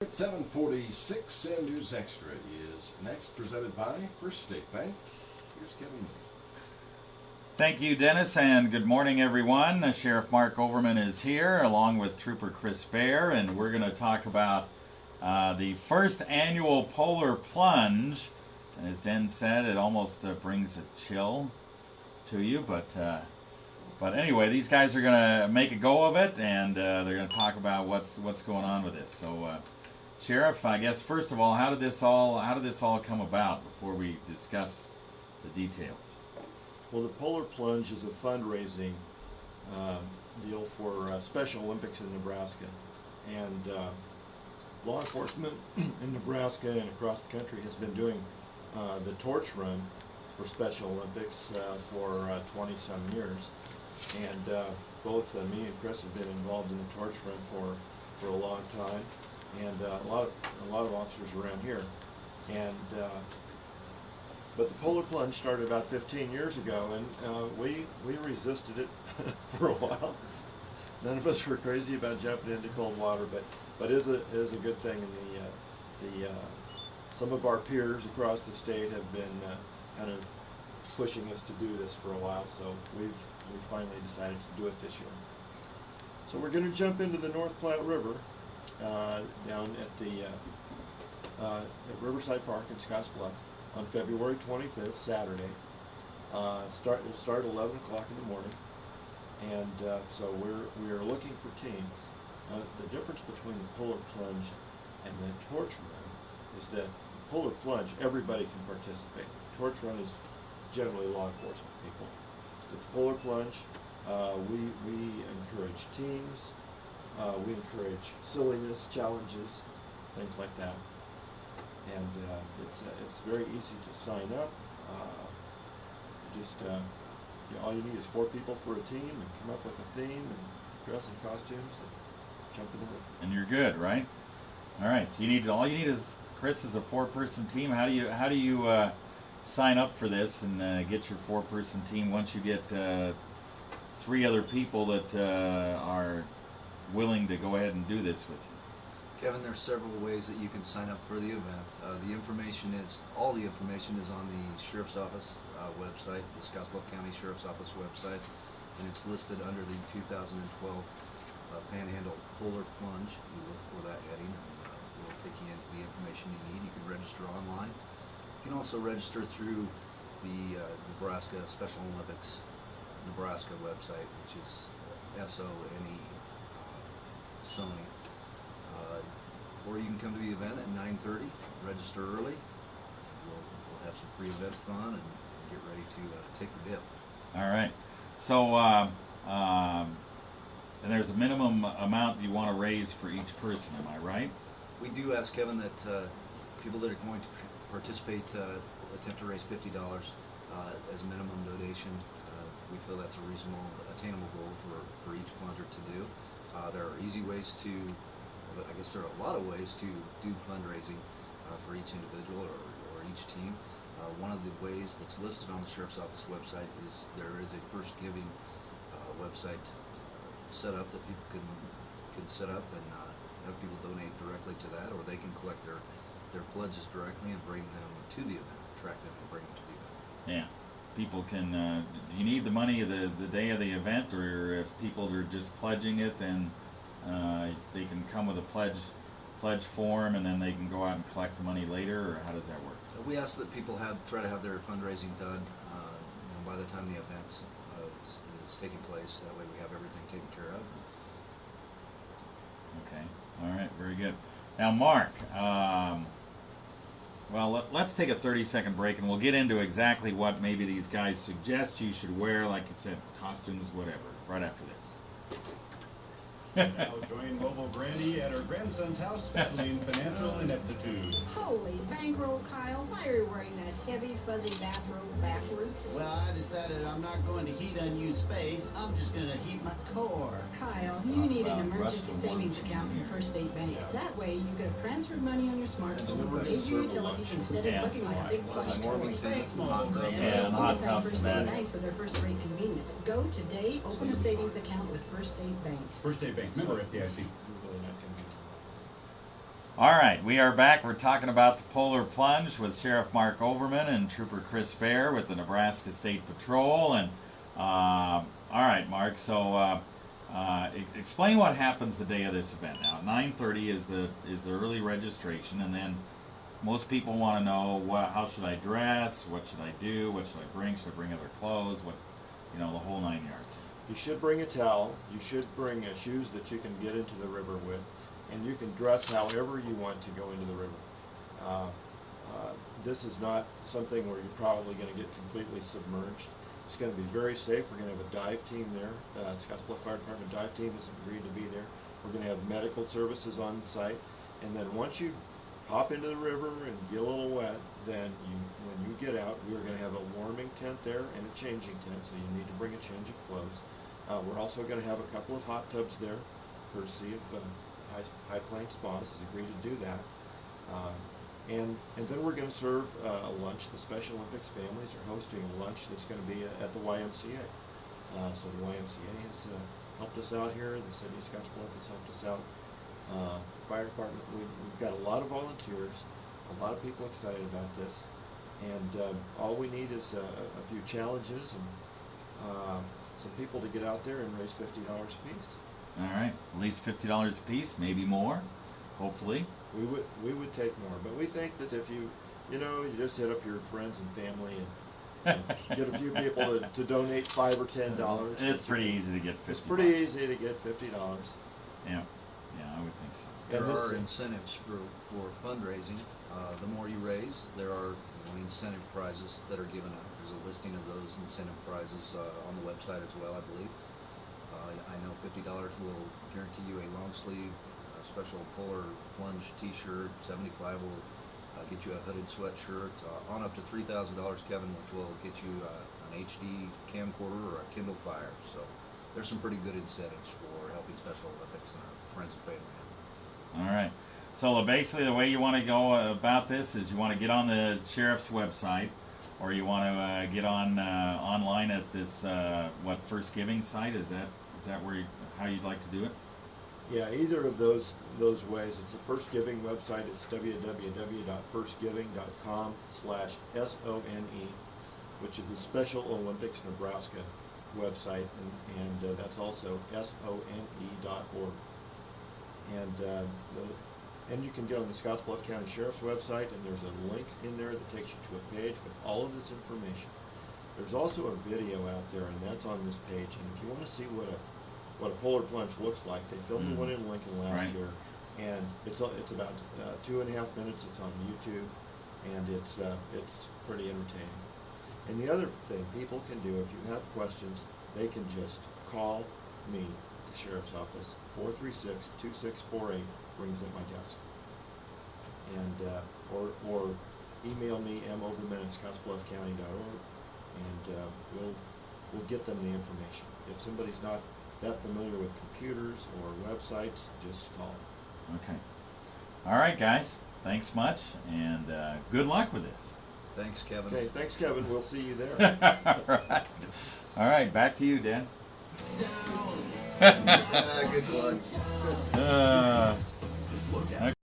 At 7:46, and News Extra is next, presented by First State Bank. Here's Kevin. Thank you, Dennis, and good morning, everyone. Sheriff Mark Overman is here, along with Trooper Chris Bear, and we're going to talk about the first annual Polar Plunge. And as Den said, it almost brings a chill to you, but anyway, these guys are going to make a go of it, and they're going to talk about what's going on with this. So, Sheriff, I guess first of all, how did this all come about before we discuss the details? Well, the Polar Plunge is a fundraising deal for Special Olympics in Nebraska, and law enforcement in Nebraska and across the country has been doing the torch run for Special Olympics for 20-some years, and both me and Chris have been involved in the torch run for a long time, and a lot of officers around here, and but the Polar Plunge started about 15 years ago, and we resisted it for a while. None of us were crazy about jumping into cold water, but it is a good thing. And some of our peers across the state have been kind of pushing us to do this for a while, so we finally decided to do it this year. So we're going to jump into the North Platte River down at Riverside Park in Scottsbluff on February 25th, Saturday. It'll start at 11 o'clock in the morning, and so we are looking for teams. The difference between the Polar Plunge and the torch run is that the Polar Plunge, everybody can participate. The torch run is generally law enforcement people. But the Polar Plunge, we encourage teams, we encourage silliness, challenges, things like that. And it's very easy to sign up. All you need is 4 people for a team, and come up with a theme, and dress in costumes, and jump in the river. And you're good, right? All right. So all you need is Chris is a 4-person team. How do you sign up for this and get your 4-person team once you get 3 other people that are willing to go ahead and do this with you? Kevin, there's several ways that you can sign up for the event. All the information is on the Sheriff's Office website, the Scottsbluff County Sheriff's Office website, and it's listed under the 2012 Panhandle Polar Plunge. You look for that heading, and it will take you into the information you need. You can register online. You can also register through the Nebraska Special Olympics Nebraska website, which is SONE, Sony. Or you can come to the event at 9:30, register early. We'll have some pre-event fun and get ready to take the dip. All right. So, and there's a minimum amount you want to raise for each person, am I right? We do ask, Kevin, that people that are going to participate attempt to raise $50 as a minimum donation. We feel that's a reasonable, attainable goal for each plunger to do. There are easy ways to, I guess there are a lot of ways to do fundraising for each individual or each team. One of the ways that's listed on the Sheriff's Office website is there is a First Giving website set up that people can set up and have people donate directly to that, or they can collect their pledges directly and bring them to the event, track them and bring them to the event. Yeah. People can, do you need the money the day of the event, or if people are just pledging it, then they can come with a pledge form and then they can go out and collect the money later, or how does that work? We ask that people try to have their fundraising done by the time the event is taking place. That way we have everything taken care of. Okay. All right. Very good. Now, Mark, well, let's take a 30-second break, and we'll get into exactly what maybe these guys suggest you should wear, like you said, costumes, whatever, right after this. Now join Mobile Granny at her grandson's house, battling financial ineptitude. Holy bankroll, Kyle. Why are you wearing that heavy, fuzzy bathrobe backwards? Well, I decided I'm not going to heat unused space. I'm just going to heat my core. Kyle, you need an emergency savings account from First State Bank. That way, you could have transferred money on your smartphone or paid your utilities instead of looking like a big plush toy. Thanks, Mom. Yeah, hot Thank tubs First and State that. Bank for their first-rate convenience. Go today, open a savings account with First State Bank. First State Bank, member FDIC. Really not convenient. All right, we are back. We're talking about the Polar Plunge with Sheriff Mark Overman and Trooper Chris Bear with the Nebraska State Patrol. And all right, Mark. So explain what happens the day of this event. Now, at 9:30 is the early registration, and then most people want to know how should I dress, what should I do, what should I bring? Should I bring other clothes? What, the whole 9 yards. You should bring a towel. You should bring shoes that you can get into the river with, and you can dress however you want to go into the river. This is not something where you're probably going to get completely submerged. It's going to be very safe. We're going to have a dive team there. Scottsbluff Fire Department dive team has agreed to be there. We're going to have medical services on site, and then once you hop into the river and get a little wet, then when you get out, we're going to have a warming tent there and a changing tent, so you need to bring a change of clothes. We're also going to have a couple of hot tubs there, courtesy of High Plains Spas has agreed to do that. And then we're going to serve a lunch. The Special Olympics families are hosting a lunch that's going to be at the YMCA. So the YMCA has helped us out here. The city of Scottsbluff has helped us out. Fire department, we've got a lot of volunteers, a lot of people excited about this, and all we need is a few challenges and some people to get out there and raise $50 a piece. All right, at least $50 a piece, maybe more, hopefully. We would take more, but we think that if you just hit up your friends and family and get a few people to donate $5 or $10. It's pretty easy to get $50. It's pretty easy to get $50. Yeah, I would think so. There are incentives for fundraising. The more you raise, there are incentive prizes that are given out. There's a listing of those incentive prizes on the website as well, I believe. I know $50 will guarantee you a long sleeve special Polar Plunge T-shirt. $75 will get you a hooded sweatshirt. On up to $3,000, Kevin, which will get you an HD camcorder or a Kindle Fire. So there's some pretty good incentives for helping Special Olympics and our friends and family. All right. So basically the way you want to go about this is you want to get on the sheriff's website, or you want to get on online at this First Giving site. Is that where how you'd like to do it? Yeah, either of those ways. It's the First Giving website. It's www.firstgiving.com/SONE, which is the Special Olympics Nebraska website, and that's also SONE.org. And you can get on the Scottsbluff County Sheriff's website, and there's a link in there that takes you to a page with all of this information. There's also a video out there, and that's on this page. And if you want to see what a polar plunge looks like, they filmed the one in Lincoln last year, and it's about 2.5 minutes. It's on YouTube, and it's pretty entertaining. And the other thing people can do, if you have questions, they can just call me, the sheriff's office. 436-2648 rings at my desk, and or email me moverman@scottsbluffcounty.org, and we'll get them the information. If somebody's not that familiar with computers or websites, just call. Okay. All right, guys. Thanks much, and good luck with this. Thanks, Kevin. Okay, thanks, Kevin. We'll see you there. All right, back to you, Dan. Good plug.